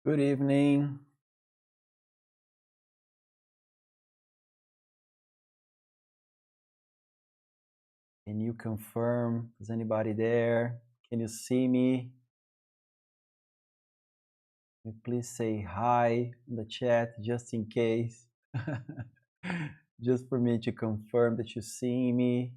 Good evening. Can you confirm? Is anybody there? Can you see me? Can you please say hi in the chat just in case. Just for me to confirm that you see me.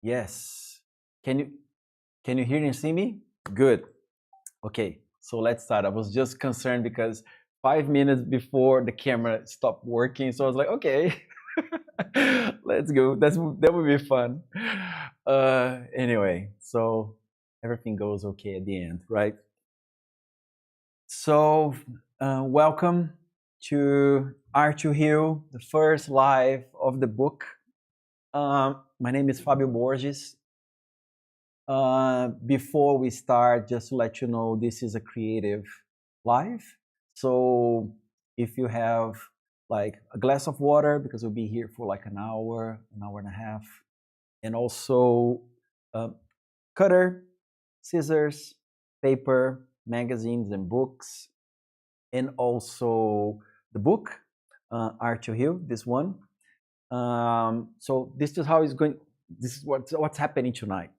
Yes. Can you can you hear and see me? Good. Okay. So let's start. I was just concerned because 5 minutes before the camera stopped working, so I was like, okay, let's go. That would be fun. Anyway, so everything goes okay at the end, right? So, welcome to Art2Heal, the first live of the book. My name is Fabio Borges. Before we start, just to let you know, this is a creative live. So if you have like a glass of water, because we'll be here for like an hour and a half, and also cutter, scissors, paper, magazines, and books, and also the book, Art2Heal, this one. So this is how it's going. This is what's happening tonight.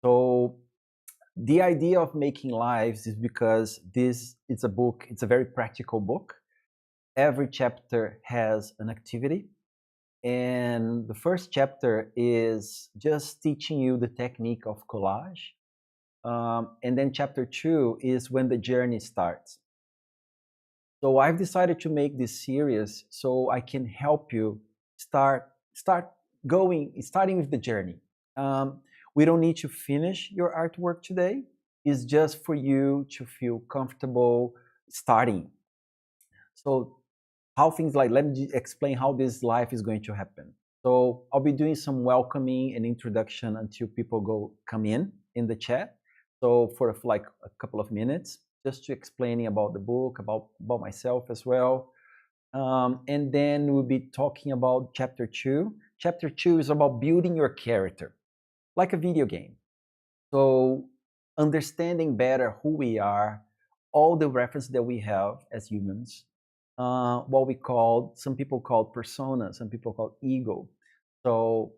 So the idea of making lives is because this it's a book. It's a very practical book. Every chapter has an activity, and the first chapter is just teaching you the technique of collage. And then chapter 2 is when the journey starts. So I've decided to make this series so I can help you starting with the journey. We don't need to finish your artwork today. It's just for you to feel comfortable starting. So how things like, let me explain how this life is going to happen. So I'll be doing some welcoming and introduction until people come in the chat. So for like a couple of minutes, just to explaining about the book, about myself as well. And then we'll be talking about chapter 2. Chapter 2 is about building your character, like a video game. So understanding better who we are, all the reference that we have as humans, what we call, some people call persona, some people call ego. So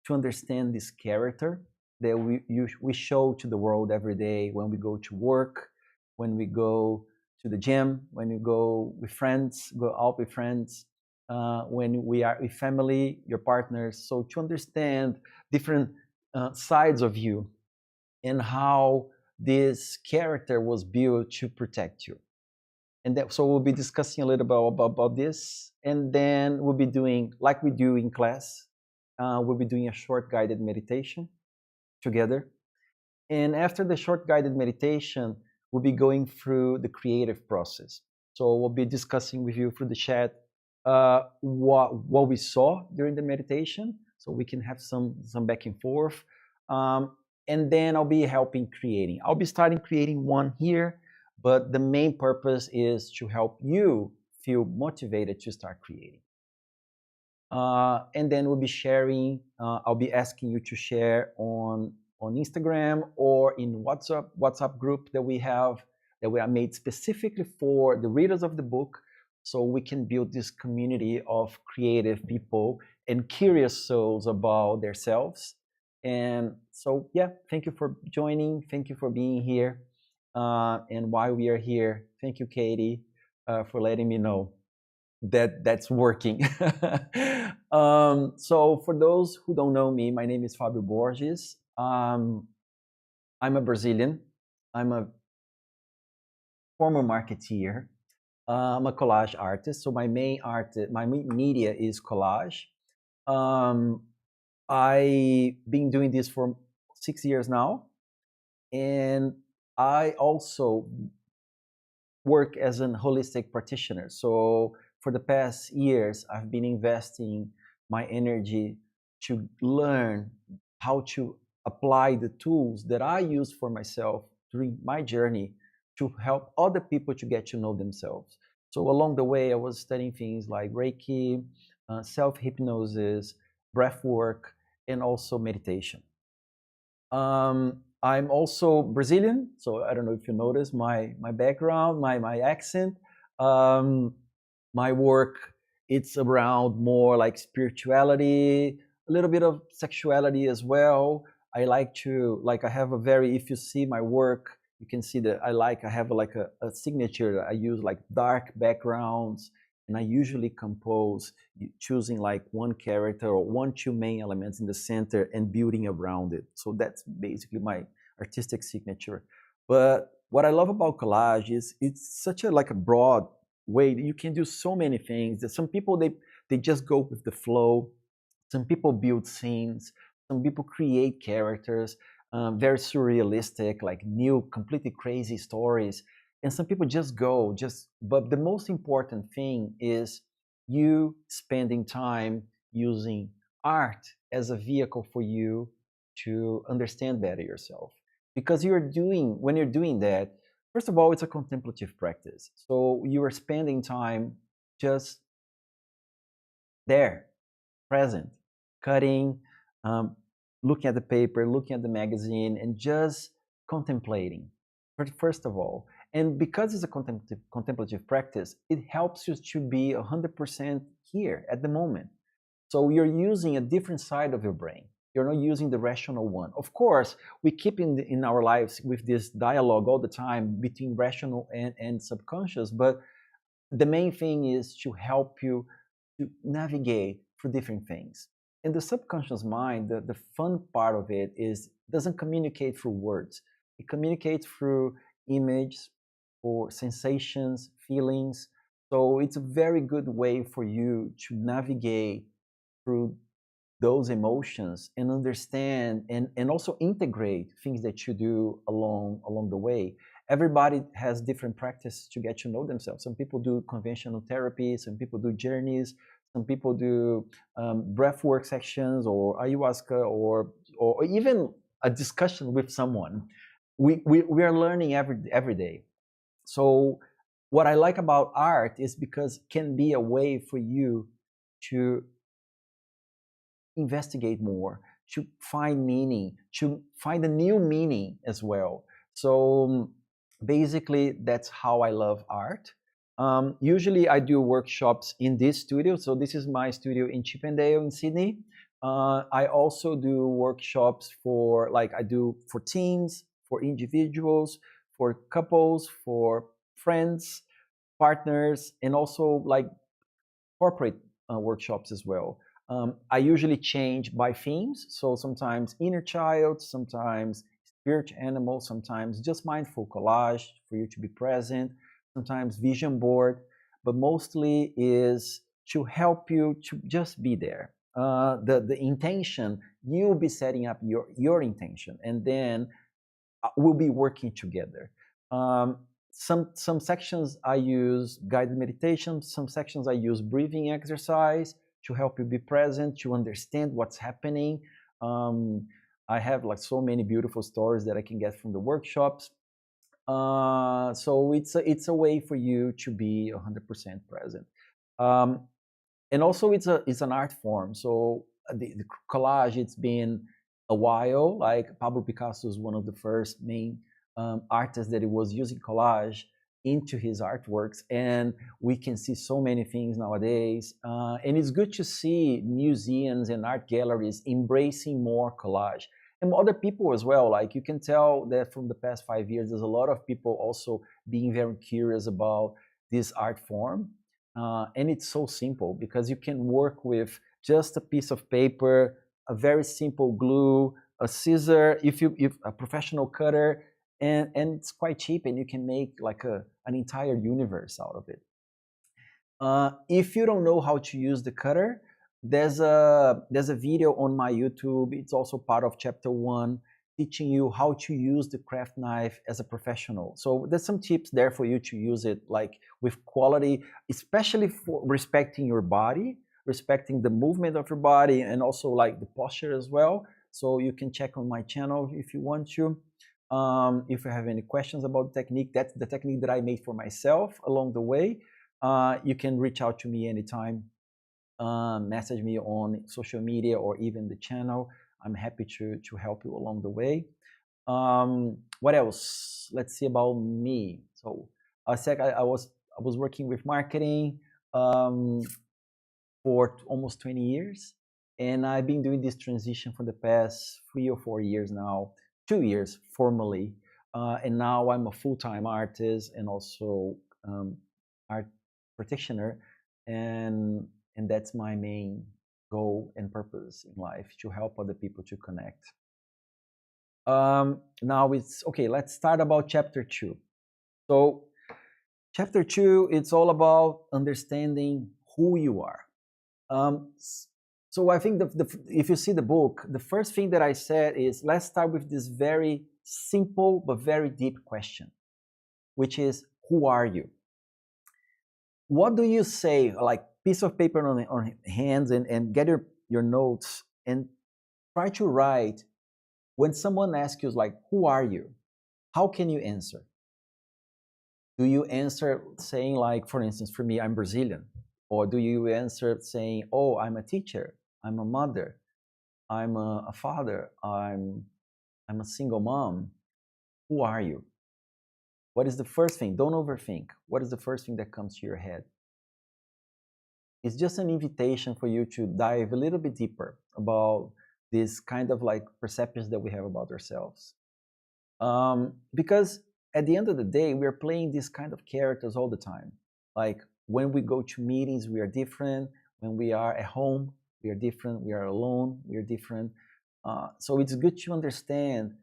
to understand this character that we show to the world every day when we go to work, when we go to the gym, when we go with friends, go out with friends, when we are with family, your partners. So to understand different sides of you and how this character was built to protect you. And that, so we'll be discussing a little bit about this, and then we'll be doing, like we do in class, we'll be doing a short guided meditation together. And after the short guided meditation, we'll be going through the creative process. So we'll be discussing with you through the chat what we saw during the meditation, so we can have some back and forth. And then I'll be helping creating. I'll be starting creating one here, but the main purpose is to help you feel motivated to start creating. And then we'll be sharing. I'll be asking you to share on Instagram or in WhatsApp group that we have made specifically for the readers of the book, so we can build this community of creative people and curious souls about themselves. And so, yeah, thank you for joining. Thank you for being here. And while we are here, thank you, Katie, for letting me know that's working. So for those who don't know me, my name is Fabio Borges. I'm a Brazilian. I'm a former marketeer. I'm a collage artist. So my main media is collage. I've been doing this for 6 years now, and I also work as an holistic practitioner. So for the past years, I've been investing my energy to learn how to apply the tools that I use for myself during my journey to help other people to get to know themselves. So along the way, I was studying things like Reiki, self-hypnosis, breath work, and also meditation. I'm also Brazilian, so I don't know if you notice my background, my accent. Um, my work, it's around more like spirituality, a little bit of sexuality as well. I like to like I have a very if you see my work, you can see that I have like a signature that I use like dark backgrounds, and I usually compose choosing like one character or one two main elements in the center and building around it. So that's basically my artistic signature. But what I love about collage is it's such a like a broad way that you can do so many things. That some people they just go with the flow. Some people build scenes. Some people create characters, very surrealistic, like new, completely crazy stories. And some people just go, just. But the most important thing is you spending time using art as a vehicle for you to understand better yourself. Because when you're doing that, first of all, it's a contemplative practice. So you are spending time just there, present, cutting, um, looking at the paper, looking at the magazine, and just contemplating, first of all. And because it's a contemplative practice, it helps you to be 100% here at the moment. So you're using a different side of your brain. You're not using the rational one. Of course, we keep in our lives with this dialogue all the time between rational and subconscious, but the main thing is to help you to navigate through different things. In the subconscious mind, the fun part of it is it doesn't communicate through words. It communicates through images or sensations, feelings. So it's a very good way for you to navigate through those emotions and understand and also integrate things that you do along the way. Everybody has different practices to get to know themselves. Some people do conventional therapy, some people do journeys, some people do breath work sections or ayahuasca or even a discussion with someone. We are learning every day. So what I like about art is because it can be a way for you to investigate more, to find meaning, to find a new meaning as well. So basically, that's how I love art. Usually, I do workshops in this studio. So this is my studio in Chippendale in Sydney. I also do workshops for like I do for teams, for individuals, for couples, for friends, partners, and also like corporate workshops as well. I usually change by themes. So sometimes inner child, sometimes spirit animal, sometimes just mindful collage for you to be present, sometimes vision board, but mostly is to help you to just be there. The intention, you'll be setting up your intention, and then we'll be working together. Um, some sections I use guided meditation, some sections I use breathing exercise to help you be present, to understand what's happening. I have like so many beautiful stories that I can get from the workshops. So it's a way for you to be 100% present. Um, and also it's an art form. So the collage, it's been a while. Like Pablo Picasso is one of the first main artists that it was using collage into his artworks, and we can see so many things nowadays. And it's good to see museums and art galleries embracing more collage, and other people as well. Like you can tell that from the past 5 years, there's a lot of people also being very curious about this art form. And it's so simple because you can work with just a piece of paper, a very simple glue, a scissor, if a professional cutter, and it's quite cheap, and you can make like an entire universe out of it. If you don't know how to use the cutter, there's a video on my YouTube. It's also part of chapter 1, teaching you how to use the craft knife as a professional. So there's some tips there for you to use it like with quality, especially for respecting your body, respecting the movement of your body, and also like the posture as well. So you can check on my channel if you want to. If you have any questions about the technique, that's the technique that I made for myself along the way. You can reach out to me anytime, message me on social media or even the channel. I'm happy to help you along the way. What else? Let's see about me. So I said I was working with marketing for almost 20 years, and I've been doing this transition for the past 3 or 4 years now, 2 years formally, and now I'm a full-time artist and also art practitioner, and that's my main goal and purpose in life, to help other people to connect. Now it's okay. Let's start about chapter 2. So chapter 2, it's all about understanding who you are. So I think if you see the book, the first thing that I said is, let's start with this very simple but very deep question, which is, who are you? What do you say, like piece of paper on hands, and get your notes and try to write. When someone asks you, like, who are you? How can you answer? Do you answer saying, like, for instance, for me, I'm Brazilian? Or do you answer saying, oh, I'm a teacher, I'm a mother, I'm a father, I'm a single mom? Who are you? What is the first thing? Don't overthink. What is the first thing that comes to your head? It's just an invitation for you to dive a little bit deeper about this kind of like perceptions that we have about ourselves. Because at the end of the day, we're playing these kind of characters all the time. Like when we go to meetings, we are different. When we are at home, we are different. We are alone, we are different. So it's good to understand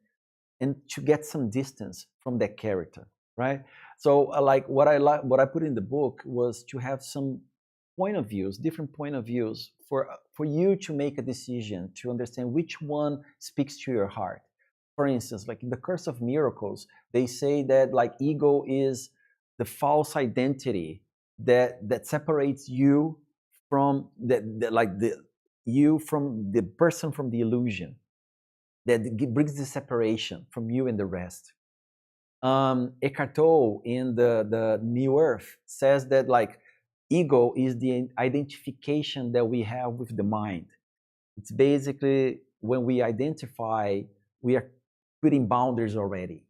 and to get some distance from that character, right? So like what I put in the book was to have some point of views, different point of views for you to make a decision, to understand which one speaks to your heart. For instance, like in the Curse of Miracles, they say that like ego is the false identity that separates you from you from the person, from the illusion, that brings the separation from you and the rest. Eckhart Tolle in the New Earth says that like ego is the identification that we have with the mind. It's basically when we identify, we are putting boundaries already.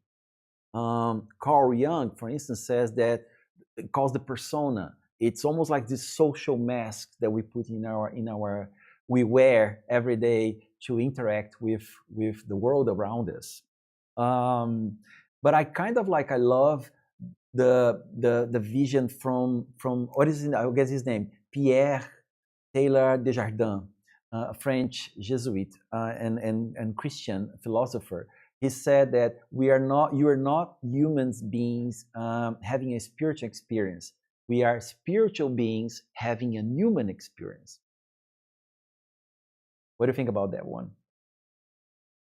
Carl Jung, for instance, says that it calls the persona. It's almost like this social mask that we put we wear every day to interact with the world around us. But I kind of like, I love the vision from what is I guess his name, Pierre Taylor Desjardins, a French Jesuit and Christian philosopher. He said that you are not human beings having a spiritual experience. We are spiritual beings having a human experience. What do you think about that one?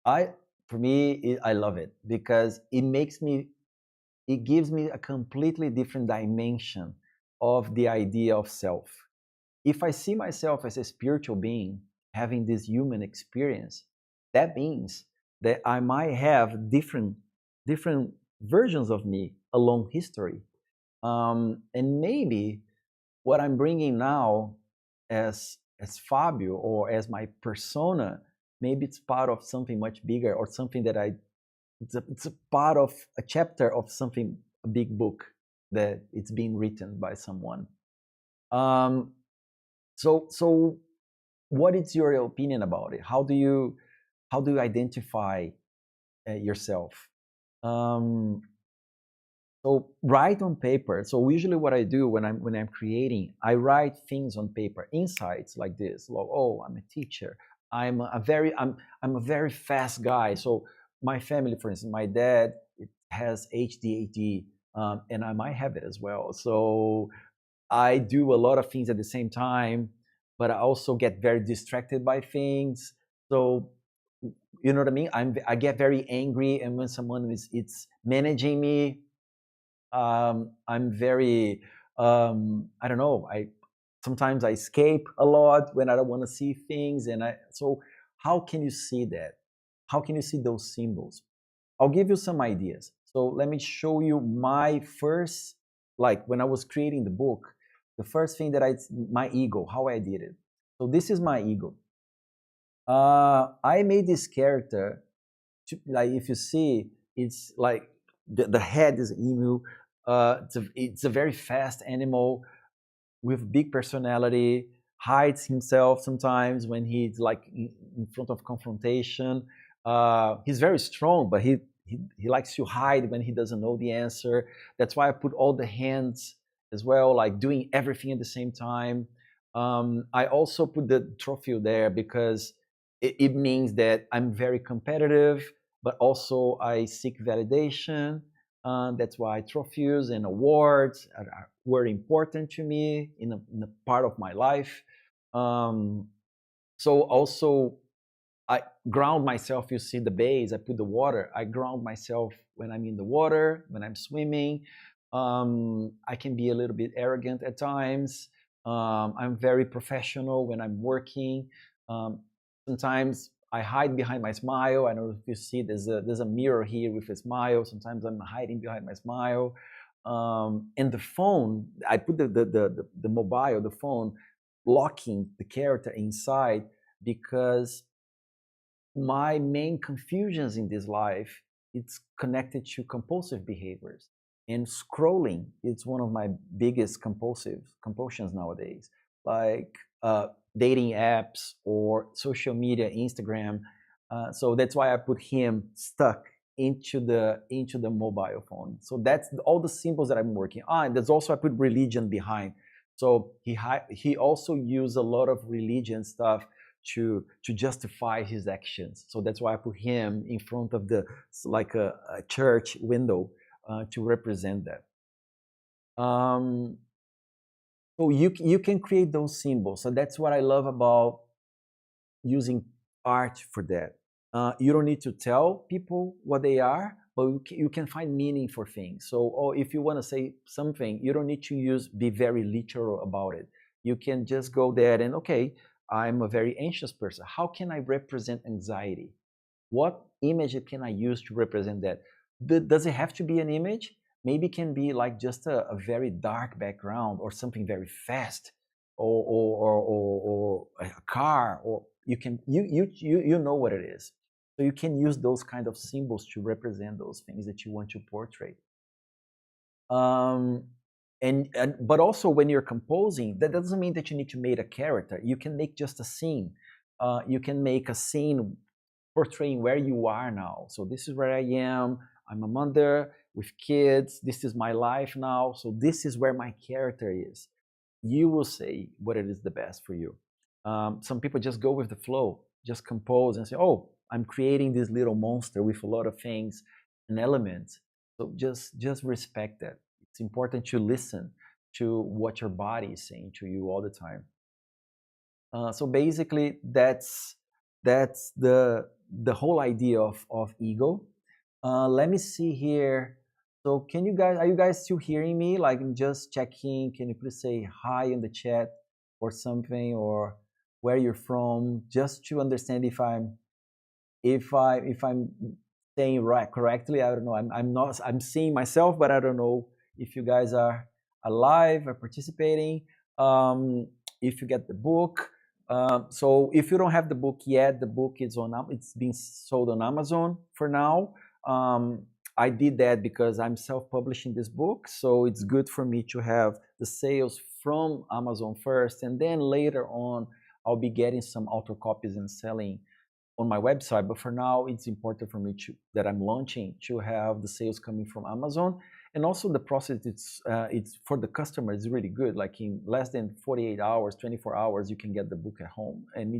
For me, I love it because it gives me a completely different dimension of the idea of self. If I see myself as a spiritual being having this human experience, that means that I might have different versions of me along history. And maybe what I'm bringing now as Fabio, or as my persona, maybe it's part of something much bigger, or something that it's a part of a chapter of something, a big book that it's being written by someone. So what is your opinion about it? How do you identify yourself? So write on paper. So usually what I do when I'm creating, I write things on paper, insights like this. Like, oh, I'm a teacher. I'm a very fast guy. So my family, for instance, my dad has ADHD, and I might have it as well. So I do a lot of things at the same time, but I also get very distracted by things. So you know what I mean? I get very angry, and when someone is managing me, I'm very I don't know. Sometimes I escape a lot when I don't want to see things, and so How can you see that? How can you see those symbols? I'll give you some ideas. So let me show you my first, like when I was creating the book, the first thing that my ego, how I did it. So this is my ego. I made this character, like if you see, it's like the head is emu. It's a very fast animal with big personality, hides himself sometimes when he's like in front of confrontation. He's very strong, but he likes to hide when he doesn't know the answer. That's why I put all the hands as well, like doing everything at the same time. I also put the trophy there because it means that I'm very competitive, but also I seek validation. That's why trophies and awards were important to me in a part of my life. Um, so also I ground myself. You see the base. I put the water. I ground myself when I'm in the water, when I'm swimming. I can be a little bit arrogant at times. I'm very professional when I'm working. Um, Sometimes I hide behind my smile. I don't know if you see there's a mirror here with a smile. Sometimes I'm hiding behind my smile. And the phone, I put the mobile, the phone, locking the character inside because my main confusions in this life, it's connected to compulsive behaviors, and scrolling it's one of my biggest compulsions nowadays, like dating apps or social media, Instagram. So that's why I put him stuck into the mobile phone. So that's all the symbols that I'm working on. There's also, I put religion behind. So he also used a lot of religion stuff to justify his actions. So that's why I put him in front of the, like a church window, to represent that. Um, so you can create those symbols. So that's what I love about using art for that. You don't need to tell people what they are, but you can find meaning for things. So, or if you want to say something, you don't need to be very literal about it. You can just go there and, okay, I'm a very anxious person. How can I represent anxiety? What image can I use to represent that? Does it have to be an image? Maybe it can be like just a very dark background or something very fast, or a car, or you know what it is. So you can use those kind of symbols to represent those things that you want to portray. Um, and but also when you're composing, that doesn't mean that you need to make a character. You can make just a scene. You can make a scene portraying where you are now. So this is where I am. I'm a mother with kids. This is my life now. So this is where my character is. You will say what it is the best for you. Some people just go with the flow, just compose and say, "Oh, I'm creating this little monster with a lot of things and elements." So just respect that. It's important to listen to what your body is saying to you all the time. So basically, that's the whole idea of ego. Let me see here. So are you guys still hearing me? Like, I'm just checking. Can you please say hi in the chat or something, or where you're from, just to understand if I'm saying right correctly. I don't know. I'm not. I'm seeing myself, but I don't know if you guys are alive or participating. If you get the book. So if you don't have the book yet, the book is on. It's being sold on Amazon for now. Um, I did that because I'm self-publishing this book, so it's good for me to have the sales from Amazon first, and then later on, I'll be getting some author copies and selling on my website. But for now, it's important for me that I'm launching to have the sales coming from Amazon, and also the process. It's for the customer. It's really good. Like in less than 48 hours, 24 hours, you can get the book at home, and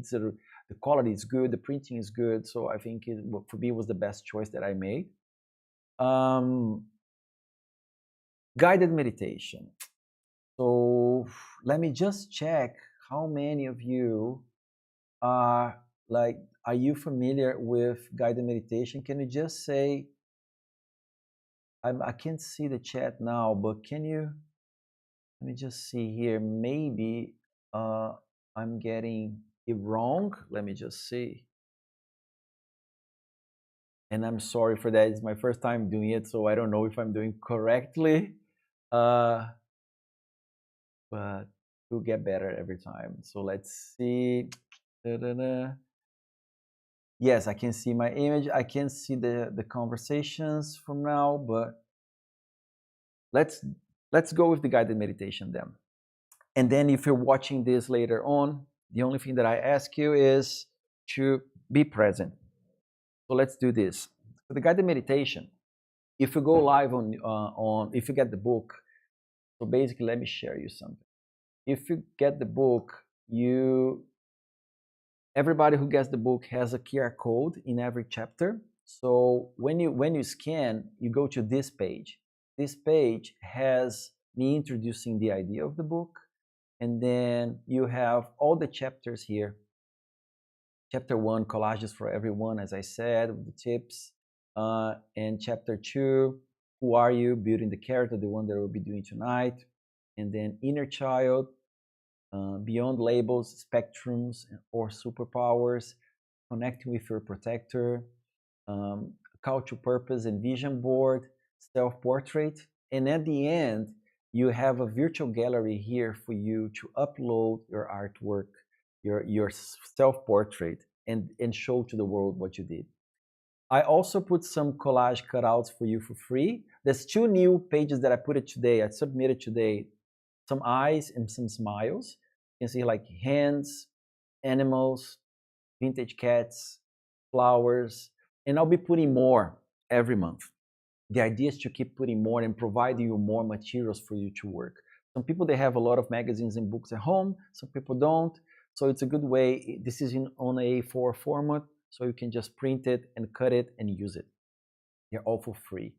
the quality is good, the printing is good. So I think for me, it was the best choice that I made. Um, Guided meditation. So let me just check how many of you are like, are you familiar with guided meditation? Can you just say, I can't see the chat now, but can you, let me just see here. Maybe I'm getting it wrong. Let me just see. And I'm sorry for that. It's my first time doing it, so I don't know if I'm doing correctly. Uh, but we'll get better every time. So let's see. Da-da-da. Yes, I can see my image. I can see the conversations from now, but let's let's go with the guided meditation then. And then if you're watching this later on, the only thing that I ask you is to be present. So let's do this. For the guided meditation, if you go live on if you get the book, so basically let me share you something. If you get the book, everybody who gets the book has a QR code in every chapter. So when you scan, you go to this page. This page has me introducing the idea of the book, and then you have all the chapters here. Chapter 1, collages for everyone, as I said, with the tips. And chapter 2, who are you? Building the character, the one that we'll be doing tonight. And then inner child, beyond labels, spectrums, or superpowers, connecting with your protector, call to purpose and vision board, self-portrait. And at the end, you have a virtual gallery here for you to upload your artwork, your self-portrait, and show to the world what you did. I also put some collage cutouts for you for free. There's 2 new pages that I put it today. I submitted today some eyes and some smiles. You can see like hands, animals, vintage cats, flowers, and I'll be putting more every month. The idea is to keep putting more and provide you more materials for you to work. Some people, they have a lot of magazines and books at home. Some people don't. So it's a good way. This is on A4 format, so you can just print it and cut it and use it. They're all for free.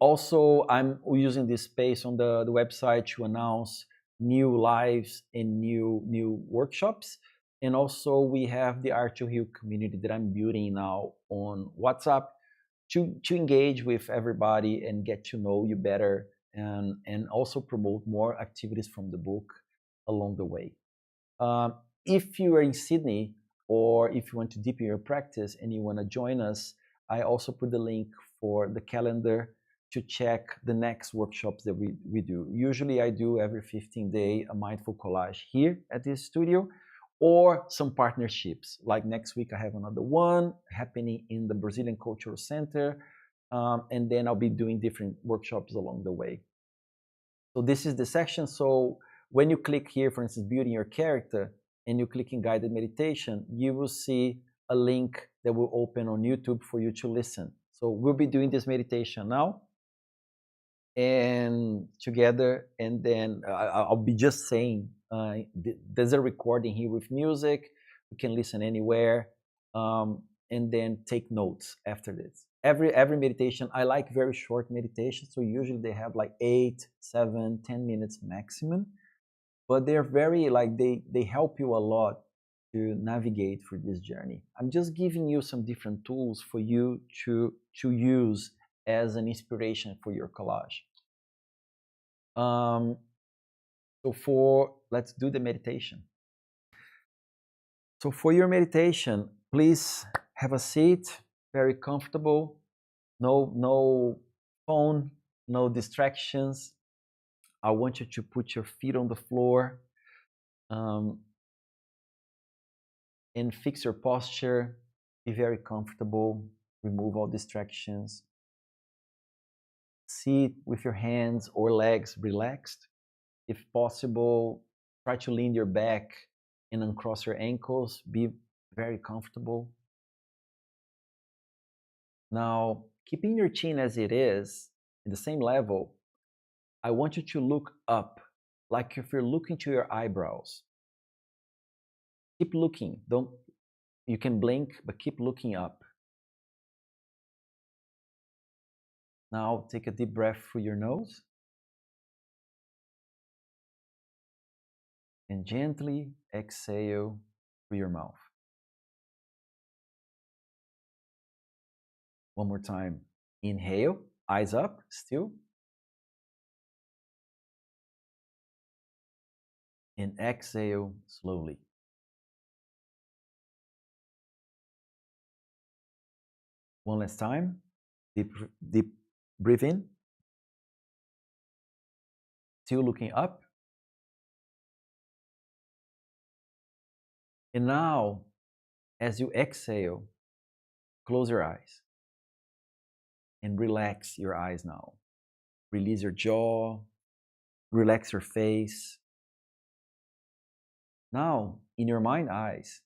Also, I'm using this space on the website to announce new lives and new workshops. And also, we have the Art2Heal community that I'm building now on WhatsApp to engage with everybody and get to know you better, and also promote more activities from the book along the way. If you are in Sydney, or if you want to deepen your practice and you want to join us, I also put the link for the calendar to check the next workshops that we do. Usually I do every 15 days a mindful collage here at this studio, or some partnerships. Like next week I have another one happening in the Brazilian Cultural Center, and then I'll be doing different workshops along the way. So this is the section. So when you click here, for instance, building your character, and you click in guided meditation, you will see a link that will open on YouTube for you to listen. So we'll be doing this meditation now and together, and then I'll be just saying, there's a recording here with music. You can listen anywhere, and then take notes after this. Every meditation, I like very short meditations, so usually they have like 8, 7, 10 minutes maximum, but they're very like they help you a lot to navigate through this journey. I'm just giving you some different tools for you to use as an inspiration for your collage. So let's do the meditation. So for your meditation, please have a seat, very comfortable, no phone, no distractions. I want you to put your feet on the floor, and fix your posture. Be very comfortable, remove all distractions. Sit with your hands or legs relaxed. If possible, try to lean your back and uncross your ankles. Be very comfortable. Now, keeping your chin as it is, in the same level, I want you to look up, like if you're looking to your eyebrows. Keep looking. You can blink, but keep looking up. Now, take a deep breath through your nose. And gently exhale through your mouth. One more time. Inhale, eyes up, still. And exhale slowly. One last time. Deep, deep breathe in. Still looking up. And now, as you exhale, close your eyes and relax your eyes now. Release your jaw, relax your face. Now, in your mind eyes,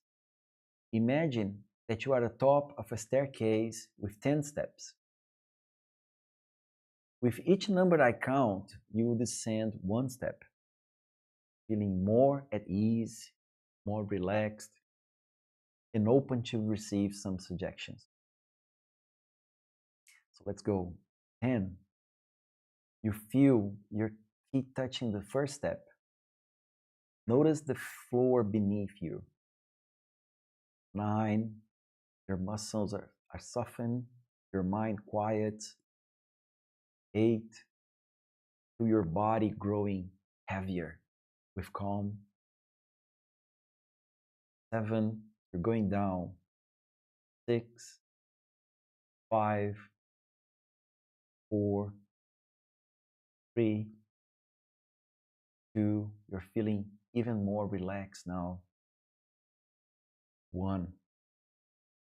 imagine that you are at the top of a staircase with 10 steps. With each number I count, you will descend one step, feeling more at ease, more relaxed, and open to receive some suggestions. So let's go. 10. You feel your feet touching the first step. Notice the floor beneath you. 9. Your muscles are softened, your mind quiet. 8. Feel your body growing heavier with calm. 7. You're going down. 6. 5. 4. 3. 2. You're feeling even more relaxed now. 1.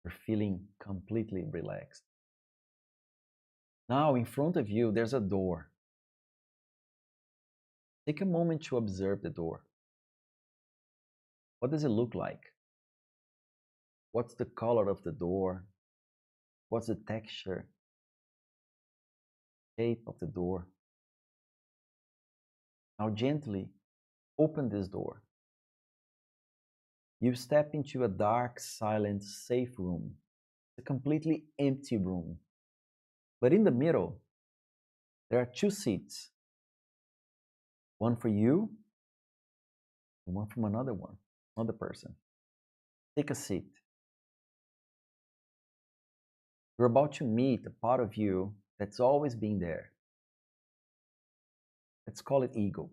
You're feeling completely relaxed. Now, in front of you, there's a door. Take a moment to observe the door. What does it look like? What's the color of the door? What's the texture, shape of the door? Now, gently open this door. You step into a dark, silent, safe room, a completely empty room. But in the middle, there are 2 seats. One for you and one from another person. Take a seat. You're about to meet a part of you that's always been there. Let's call it ego.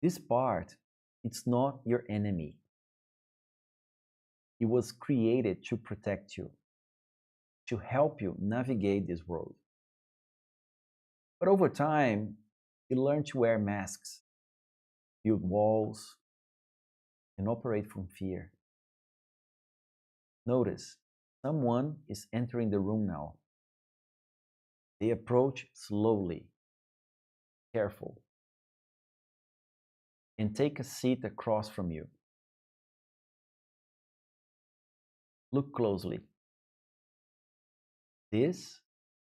This part, it's not your enemy. It was created to protect you, to help you navigate this world. But over time, you learn to wear masks, build walls, and operate from fear. Notice, someone is entering the room now. They approach slowly, careful, and take a seat across from you. Look closely. This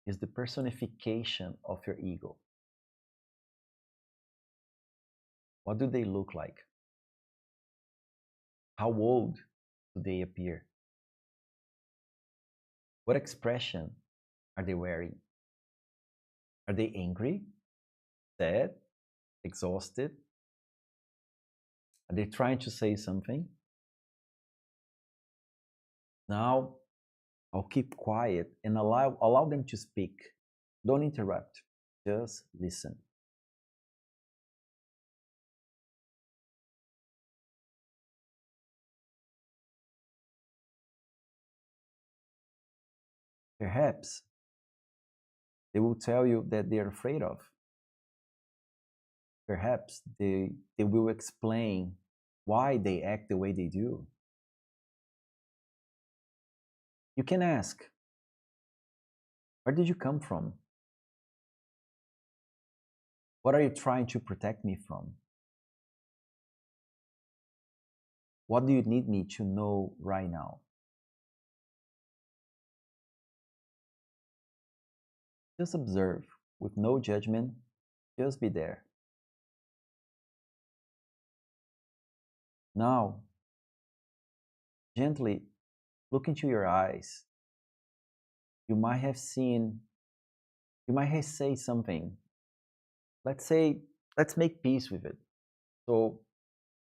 is the personification of your ego. What do they look like? How old do they appear? What expression are they wearing? Are they angry, sad, exhausted? Are they trying to say something? Now, I'll keep quiet and allow them to speak. Don't interrupt. Just listen. Perhaps they will tell you that they are afraid of. Perhaps they will explain why they act the way they do. You can ask, where did you come from? What are you trying to protect me from? What do you need me to know right now? Just observe with no judgment, just be there. Now, gently look into your eyes. You might have say something. Let's make peace with it. So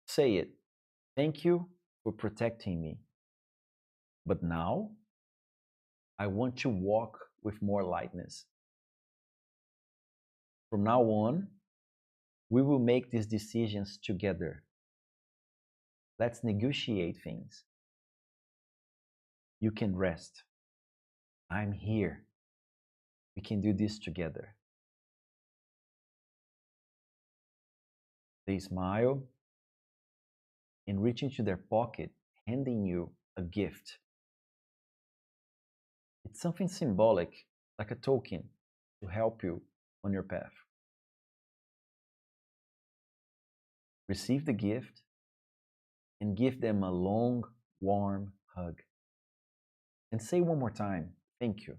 say it. Thank you for protecting me. But now, I want to walk with more lightness. From now on, we will make these decisions together. Let's negotiate things. You can rest. I'm here. We can do this together. They smile and reach into their pocket, handing you a gift. It's something symbolic, like a token, to help you on your path. Receive the gift and give them a long, warm hug. And say one more time, thank you.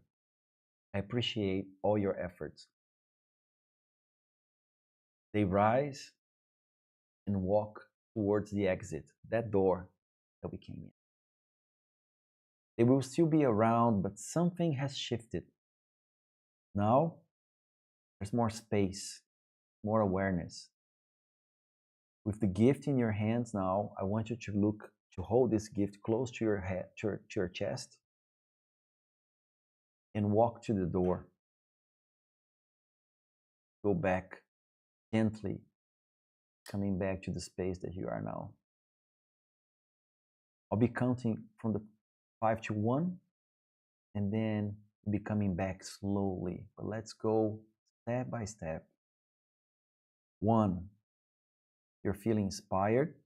I appreciate all your efforts. They rise and walk towards the exit, that door that we came in. They will still be around, but something has shifted. Now, there's more space, more awareness. With the gift in your hands now, I want you to hold this gift close to your head, to your chest, and walk to the door. Go back gently, coming back to the space that you are now. I'll be counting from the 5 to 1, and then be coming back slowly. But let's go step by step. 1, you're feeling inspired.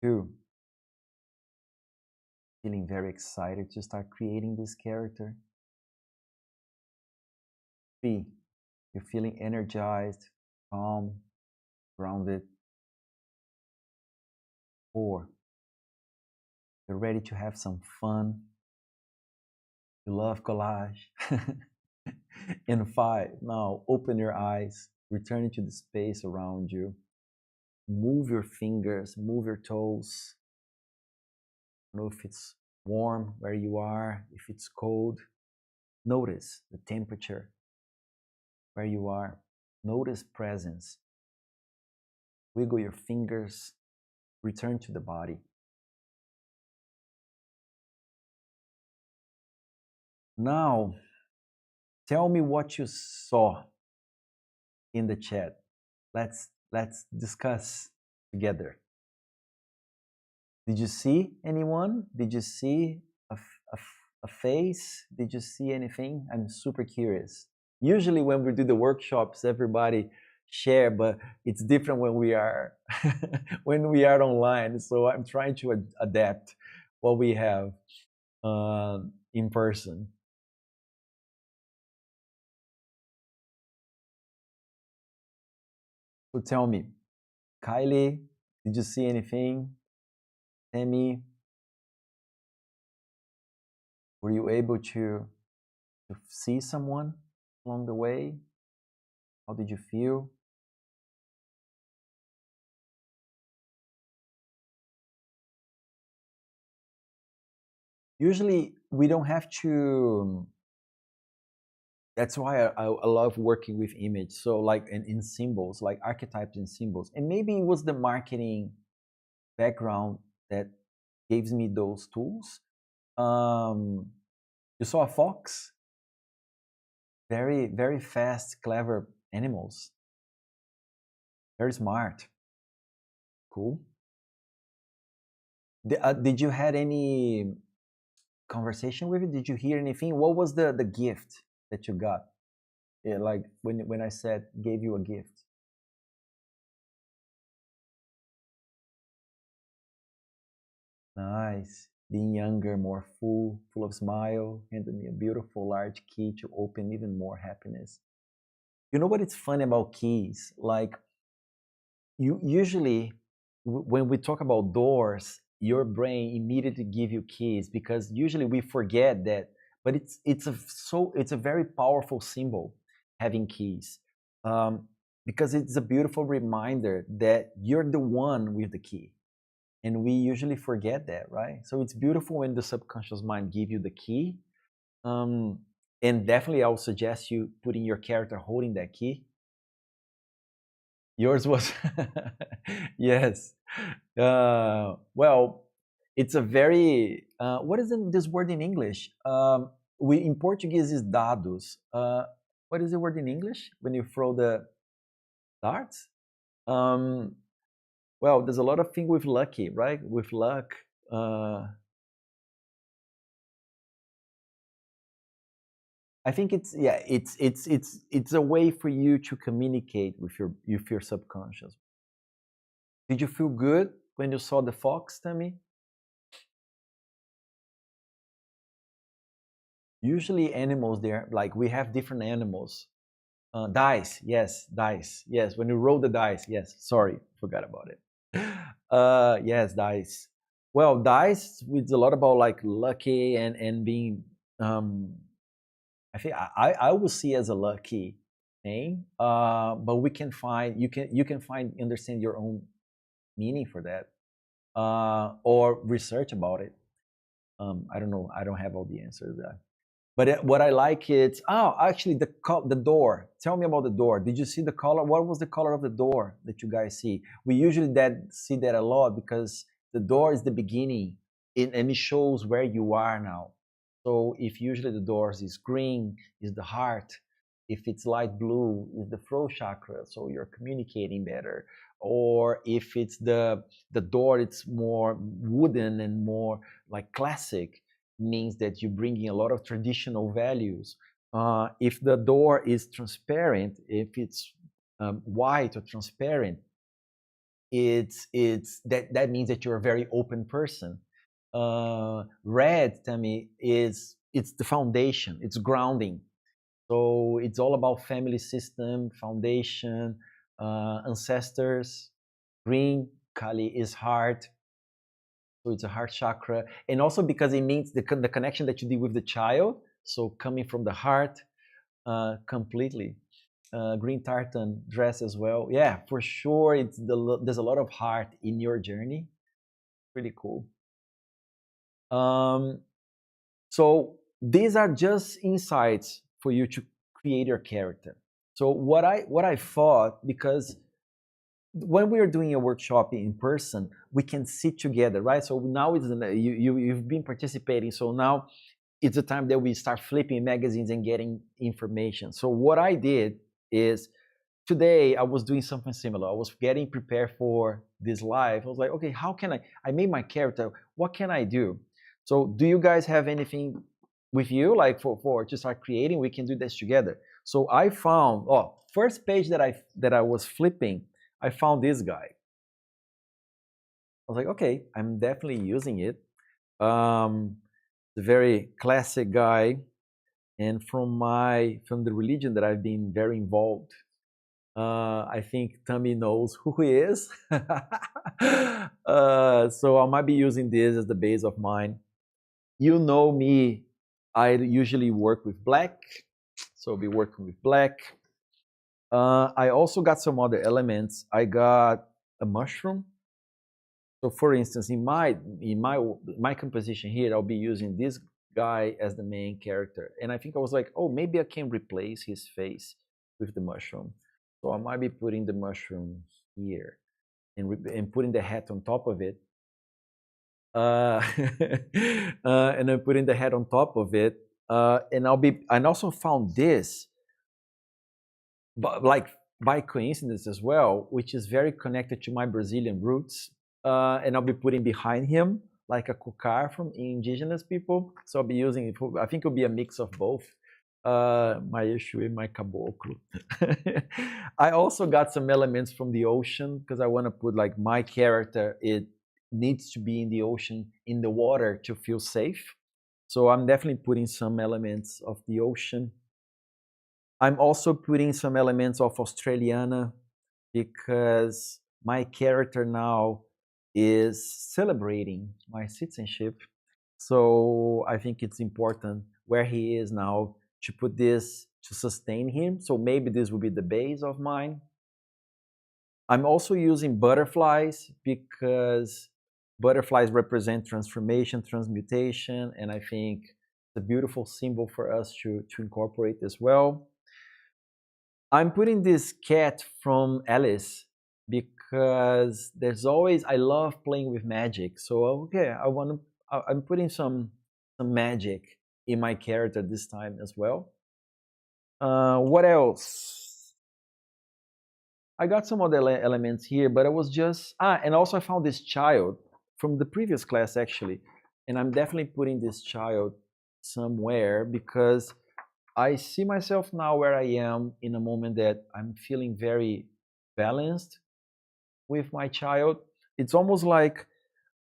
2, feeling very excited to start creating this character. 3, you're feeling energized, calm, grounded. 4, you're ready to have some fun. You love collage. And 5, now open your eyes, returning to the space around you. Move your fingers, move your toes. I don't know if it's warm where you are, if it's cold. Notice the temperature where you are. Notice presence. Wiggle your fingers, return to the body. Now, tell me what you saw in the chat. Let's discuss together. Did you see anyone? Did you see a face? Did you see anything? I'm super curious. Usually when we do the workshops, everybody share, but it's different when we are when we are online. So I'm trying to adapt what we have in person. So tell me, Kylie, did you see anything? Tammy, were you able to see someone along the way? How did you feel? Usually we don't have to. That's why I love working with image. So like in symbols, like archetypes and symbols. And maybe it was the marketing background that gives me those tools. You saw a fox? Very, very fast, clever animals. Very smart. Cool. Did you had any conversation with it? Did you hear anything? What was the gift that you got? Yeah, like when I said gave you a gift. Nice. Being younger, more full of smile, handed me a beautiful large key to open even more happiness. You know what is funny about keys? Like you usually when we talk about doors, your brain immediately give you keys because usually we forget that. But it's a very powerful symbol having keys because it's a beautiful reminder that you're the one with the key. And we usually forget that, right? So it's beautiful when the subconscious mind give you the key. And definitely I would suggest you putting your character holding that key. Yours was, yes. Well, it's a very, what is this word in English? We in Portuguese is dados. What is the word in English when you throw the darts? Well, there's a lot of thing with lucky, right? With luck. Uh, I think it's yeah, it's a way for you to communicate with your subconscious. Did you feel good when you saw the fox, Tammy? Usually animals there, like we have different animals. Dice, yes, dice, yes. When you roll the dice, yes. Sorry, forgot about it. Yes, dice. Well, dice it's a lot about like lucky and being. Um, I think I will see as a lucky thing. But we can find you can find understand your own meaning for that, or research about it. I don't know. I don't have all the answers. But what I like is actually the door. Tell me about the door. Did you see the color? What was the color of the door that you guys see? We usually see that a lot because the door is the beginning, and it shows where you are now. So if usually the doors is green, is the heart. If it's light blue, is the throat chakra. So you're communicating better. Or if it's the door, it's more wooden and more like classic, means that you're bringing a lot of traditional values. If the door is transparent, if it's white or transparent, it's that means that you're a very open person. Red, Tammy, is it's the foundation, it's grounding. So it's all about family system, foundation, ancestors. Green, Kali, is heart. So it's a heart chakra, and also because it means the connection that you did with the child. So coming from the heart, completely. Green tartan dress as well. Yeah, for sure. There's a lot of heart in your journey. Pretty cool. Um, so these are just insights for you to create your character. So what I thought, because when we are doing a workshop in person, we can sit together, right? So now you've been participating, so now it's the time that we start flipping magazines and getting information. So what I did is today I was doing something similar. I was getting prepared for this live. I was like, okay, how can I made my character. What can I do? So do you guys have anything with you like for to start creating? We can do this together. So I found first page that I was flipping, I found this guy. I was like, okay, I'm definitely using it. The very classic guy, and from the religion that I've been very involved. I think Tammy knows who he is. So I might be using this as the base of mine. You know me, I usually work with black, so I'll be working with black. I also got some other elements. I got a mushroom. So for instance, in my composition here, I'll be using this guy as the main character. And I think I was like, oh, maybe I can replace his face with the mushroom. So I might be putting the mushroom here and putting the hat on top of it. And I'm putting the hat on top of it. And also found this, but like by coincidence as well, which is very connected to my Brazilian roots. And I'll be putting behind him like a cocar from indigenous people. So I'll be using it. I think it'll be a mix of both. My issue and my caboclo. I also got some elements from the ocean because I want to put like my character. It needs to be in the ocean, in the water to feel safe. So I'm definitely putting some elements of the ocean. I'm also putting some elements of Australiana because my character now is celebrating my citizenship. So I think it's important where he is now to put this to sustain him. So maybe this will be the base of mine. I'm also using butterflies because butterflies represent transformation, transmutation, and I think it's a beautiful symbol for us to incorporate as well. I'm putting this cat from Alice because I love playing with magic. So okay, I'm putting some magic in my character this time as well. What else? I got some other elements here, but it was just and also I found this child from the previous class actually, and I'm definitely putting this child somewhere because I see myself now where I am in a moment that I'm feeling very balanced with my child. It's almost like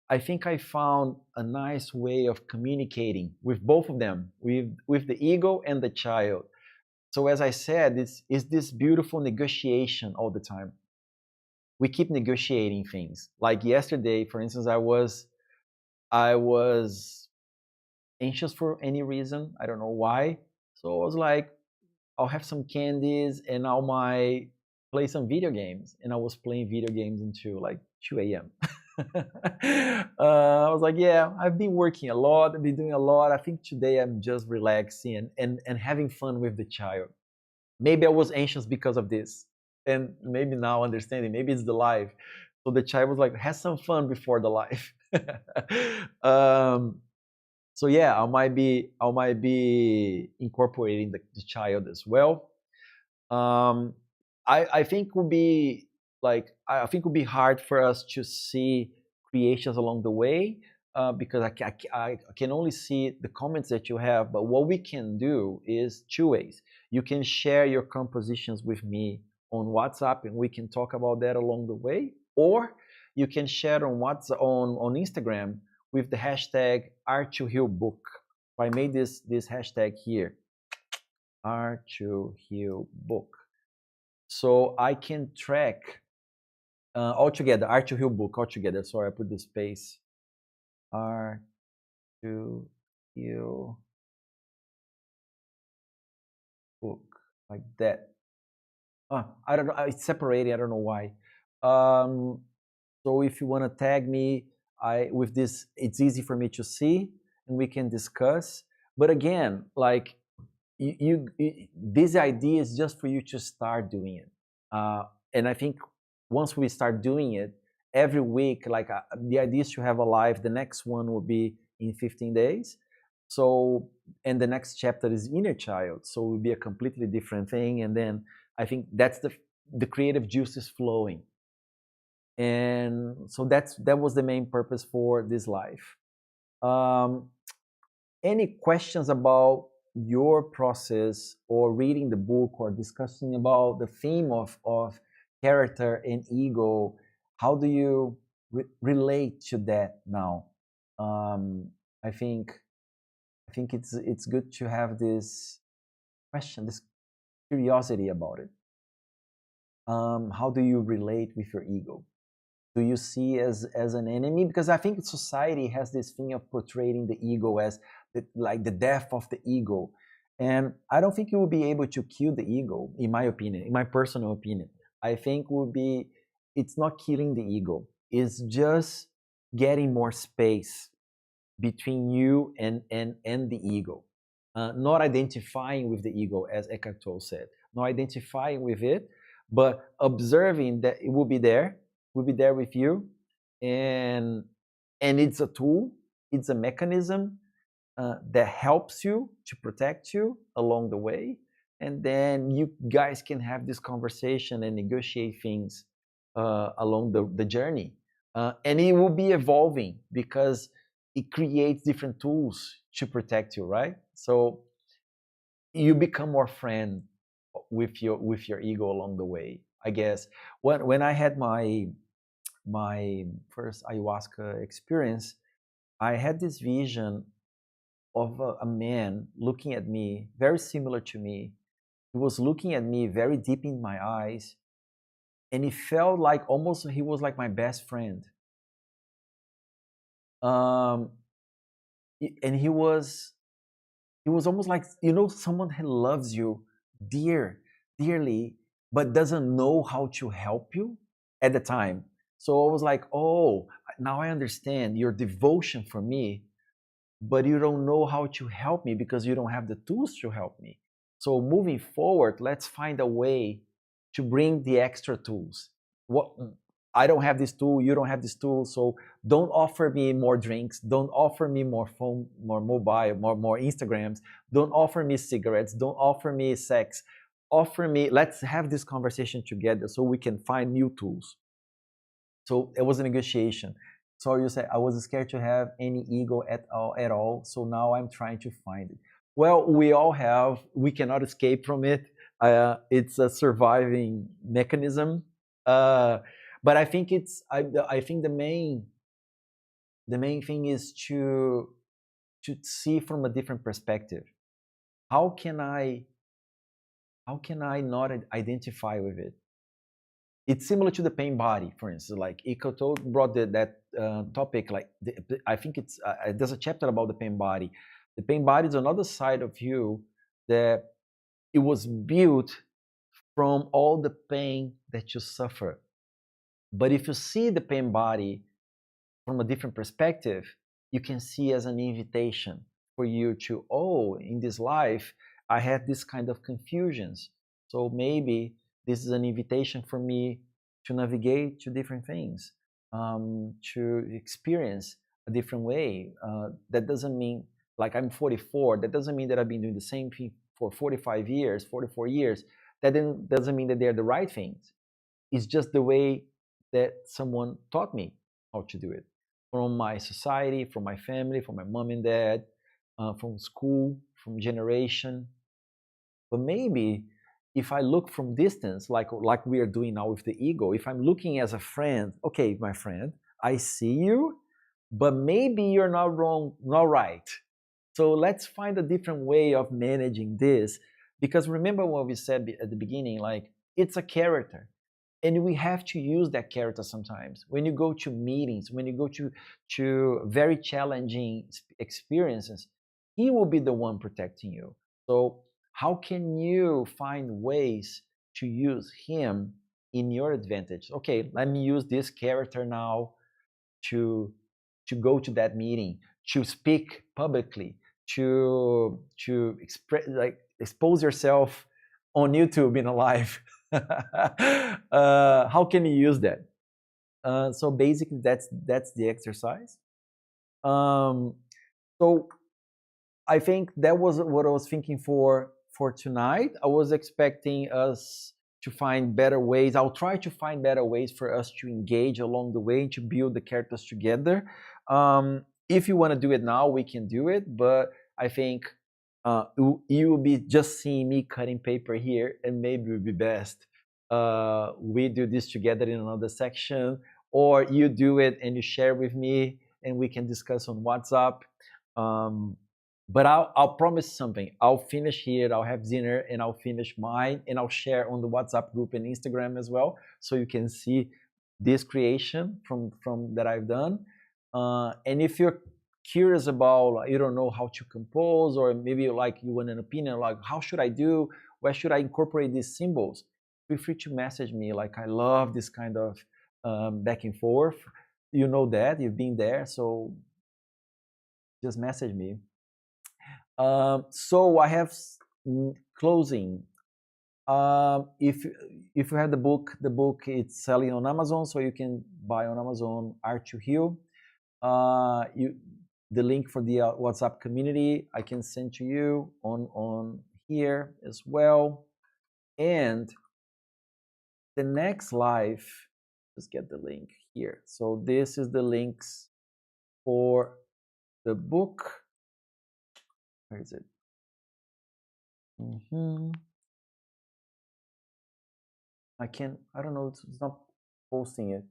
I think I found a nice way of communicating with both of them, with the ego and the child. So as I said, it's is this beautiful negotiation all the time. We keep negotiating things. Like yesterday, for instance, I was anxious for any reason. I don't know why. So I was like, I'll have some candies and I'll might play some video games. And I was playing video games until like 2 a.m. I was like, yeah, I've been working a lot. I've been doing a lot. I think today I'm just relaxing and having fun with the child. Maybe I was anxious because of this. And maybe now understanding, maybe it's the life. So the child was like, have some fun before the life. um, so yeah, I might be incorporating the child as well. um, I think would be I think would be hard for us to see creations along the way because I can only see the comments that you have. But what we can do is two ways. You can share your compositions with me on WhatsApp, and we can talk about that along the way, or you can share on on Instagram with the hashtag Art2Heal book. I made this hashtag here, Art2Heal book, so I can track all together, Art2Heal book all together. Sorry, I put the space. Art2Heal book, like that. I don't know. It's separated. I don't know why. Um, so if you want to tag me, I with this, it's easy for me to see, and we can discuss. But again, like this idea is just for you to start doing it. And I think once we start doing it every week, like the idea is to have a live. The next one will be in 15 days. So, and the next chapter is inner child. So it will be a completely different thing. And then I think that's the creative juices flowing. And so that was the main purpose for this live. Um, any questions about your process or reading the book or discussing about the theme of character and ego? How do you relate to that now? um, I think it's good to have this question, this curiosity about it. How do you relate with your ego? Do you see as an enemy? Because I think society has this thing of portraying the ego as like the death of the ego, and I don't think you will be able to kill the ego. In my opinion, in my personal opinion, I think will be it's not killing the ego. It's just getting more space between you and the ego. Not identifying with the ego, as Eckhart Tolle said, not identifying with it, but observing that it will be there with you, and it's a tool, it's a mechanism that helps you to protect you along the way, and then you guys can have this conversation and negotiate things along the journey, and it will be evolving because it creates different tools to protect you, right? So you become more friend with your ego along the way, I guess. When I had my first ayahuasca experience, I had this vision of a man looking at me, very similar to me. He was looking at me very deep in my eyes, and it felt like almost he was like my best friend. Um, and he was almost like, you know, someone who loves you dearly, but doesn't know how to help you at the time. So I was like, oh, now I understand your devotion for me, but you don't know how to help me because you don't have the tools to help me. So moving forward, let's find a way to bring the extra tools. What I don't have this tool, you don't have this tool, so don't offer me more drinks, don't offer me more phone, more mobile, more Instagrams, don't offer me cigarettes, don't offer me sex. offer me, let's have this conversation together so we can find new tools. So it was a negotiation. So you say I was scared to have any ego at all. So now I'm trying to find it. Well, we all have. We cannot escape from it. It's a surviving mechanism. But I think I think the main thing is to see from a different perspective. How can I not identify with it? It's similar to the pain body, for instance. Like Ikoto brought that topic. Like I think there's a chapter about the pain body. The pain body is another side of you that it was built from all the pain that you suffer. But if you see the pain body from a different perspective, you can see as an invitation for you to, oh, in this life, I had this kind of confusions. So maybe this is an invitation for me to navigate to different things, to experience a different way. That doesn't mean, like I'm 44, that doesn't mean that I've been doing the same thing for 45 years, 44 years. That doesn't mean that they're the right things. It's just the way that someone taught me how to do it. From my society, from my family, from my mom and dad, from school, from generation. But maybe if I look from distance, like we are doing now with the ego, if I'm looking as a friend, okay, my friend, I see you, but maybe you're not wrong, not right. So let's find a different way of managing this. Because remember what we said at the beginning, like it's a character. And we have to use that character sometimes. When you go to meetings, when you go to very challenging experiences, he will be the one protecting you. So how can you find ways to use him in your advantage? Okay, let me use this character now to go to that meeting, to speak publicly, to express, like expose yourself on YouTube in a live. How can you use that? So basically, that's the exercise. So I think that was what I was thinking for tonight. I was expecting us to find better ways. I'll try to find better ways for us to engage along the way, to build the characters together. If you want to do it now, we can do it. But I think you will be just seeing me cutting paper here, and maybe it would be best we do this together in another section, or you do it and you share with me, and we can discuss on WhatsApp. But I'll promise something. I'll finish here, I'll have dinner, and I'll finish mine, and I'll share on the WhatsApp group and Instagram as well, so you can see this creation from that I've done. And if you're curious about, you don't know how to compose, or maybe like you want an opinion, like how should I do, where should I incorporate these symbols, feel free to message me. Like I love this kind of back and forth. You know that, you've been there, so just message me. So I have closing. If you have the book it's selling on Amazon, so you can buy on Amazon Art2Heal. The link for the WhatsApp community I can send to you on here as well. And the next live, just get the link here. So this is the links for the book. Where is it? I don't know, it's not posting it.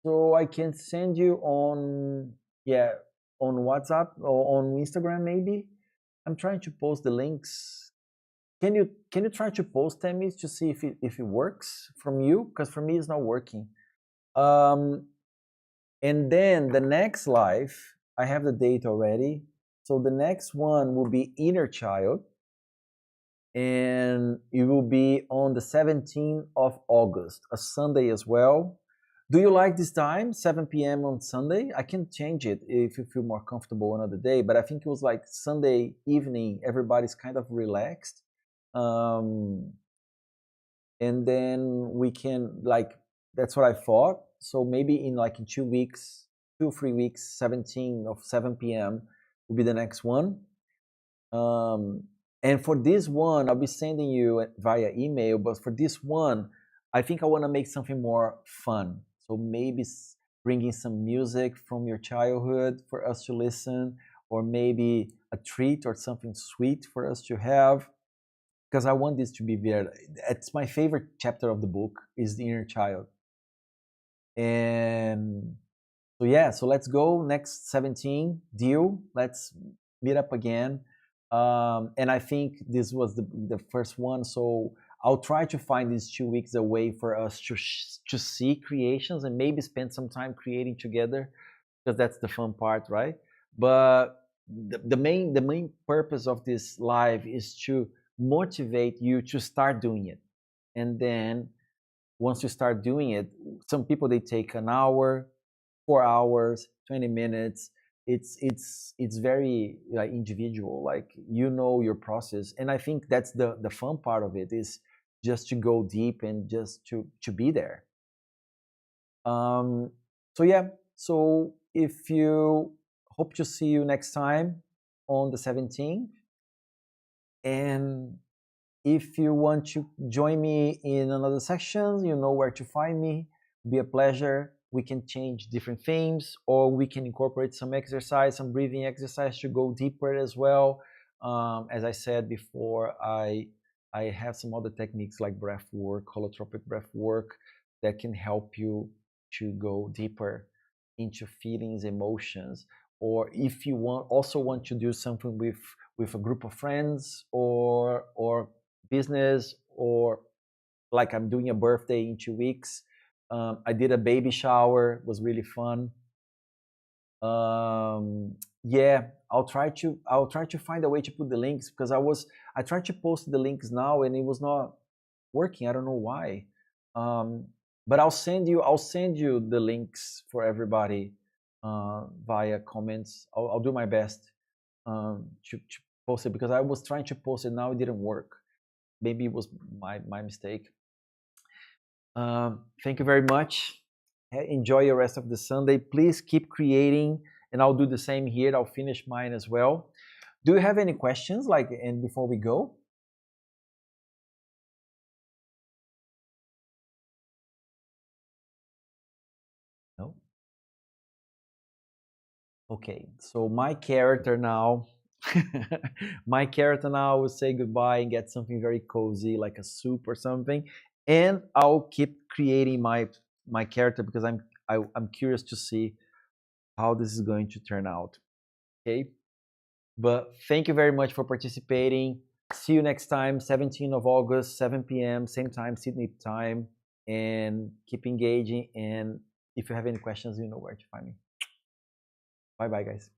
So I can send you on WhatsApp or on Instagram maybe. I'm trying to post the links. Can you try to post them to see if it works from you? Because for me it's not working. And then the next live, I have the date already. So the next one will be Inner Child, and it will be on the 17th of August, a Sunday as well. Do you like this time, 7 p.m. on Sunday? I can change it if you feel more comfortable another day, but I think it was like Sunday evening, everybody's kind of relaxed. And then we can, like, that's what I thought. So maybe in 2 weeks, 2-3 weeks, 17 of 7 p.m. will be the next one. And for this one, I'll be sending you via email, but for this one, I think I want to make something more fun. So maybe bringing some music from your childhood for us to listen, or maybe a treat or something sweet for us to have. Because I want this to be very, it's my favorite chapter of the book is the inner child. And so yeah, so let's go next 17 deal. Let's meet up again. And I think this was the first one. So I'll try to find these 2 weeks a way for us to see creations and maybe spend some time creating together, because that's the fun part, right? But the main purpose of this live is to motivate you to start doing it. And then once you start doing it, some people they take an hour, 4 hours, 20 minutes. It's very like individual, like you know your process. And I think that's the fun part of it, is just to go deep and just to be there. So yeah, so if you hope to see you next time on the 17th. And if you want to join me in another section, you know where to find me. Be a pleasure. We can change different themes, or we can incorporate some exercise, some breathing exercise to go deeper as well. As I said before, I have some other techniques like breath work, holotropic breath work, that can help you to go deeper into feelings, emotions. Or if you also want to do something with a group of friends, or business, or like I'm doing a birthday in 2 weeks. I did a baby shower, it was really fun. Yeah, I'll try to find a way to put the links, because I tried to post the links now and it was not working. I don't know why. But I'll send you the links for everybody via comments. I'll do my best to post it, because I was trying to post it, now it didn't work. Maybe it was my mistake. Thank you very much. Enjoy your rest of the Sunday. Please keep creating, and I'll do the same here. I'll finish mine as well. Do you have any questions, like, and before we go? No. Okay. So my character now, my character now will say goodbye and get something very cozy, like a soup or something, and I'll keep creating my character, because I'm curious to see how this is going to turn out. Okay. But thank you very much for participating. See you next time, 17th of August, 7 p.m., same time, Sydney time, and keep engaging. And if you have any questions, you know where to find me. Bye bye, guys.